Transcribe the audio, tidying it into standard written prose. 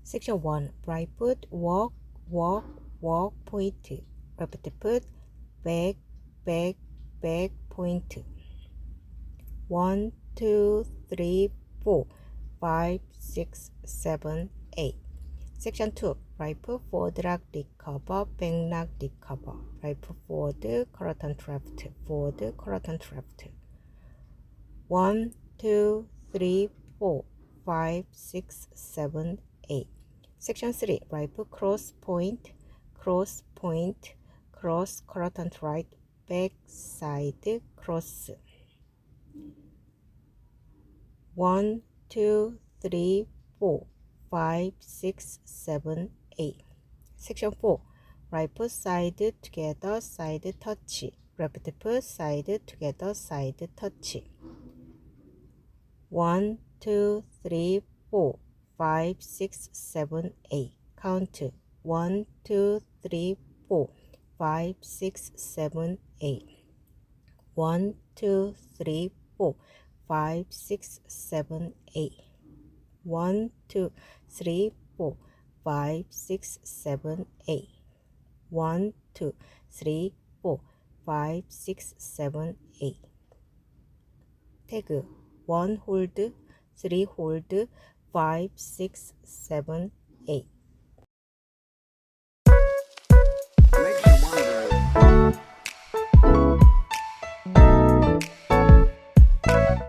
Section 1. Right foot, walk, walk, walk, point. Left foot, back, back, back, point. 1, 2, 3, 4, 5, 6, 7, 8. Section 2. Right foot forward, lock, recover, back lock, recover. Right foot forward, curtain left, forward, curtain left. 1, 2, 3, 4, 5, 6, 7, 8. Section 3. Right foot cross, point, cross, point, cross, curtain right, back, side, cross. 1, 2, 3, 4, 5, 6, 7, 8. Section 4. Right foot side together, side touch. Left foot side together, side touch. 1, 2, 3, 4, 5, 6, 7, 8. Count. 1, 2, 3, 4, 5, 6, 7, 8. 1, 2, 3, 4, 5, 6, 7, 8. 1, 2, 3, 4, 5, 6, 7, 8. 1, 2, 3, 4, 5, 6, 7, 8. 태그 1 hold, 3 hold, 5, 6, 7, 8.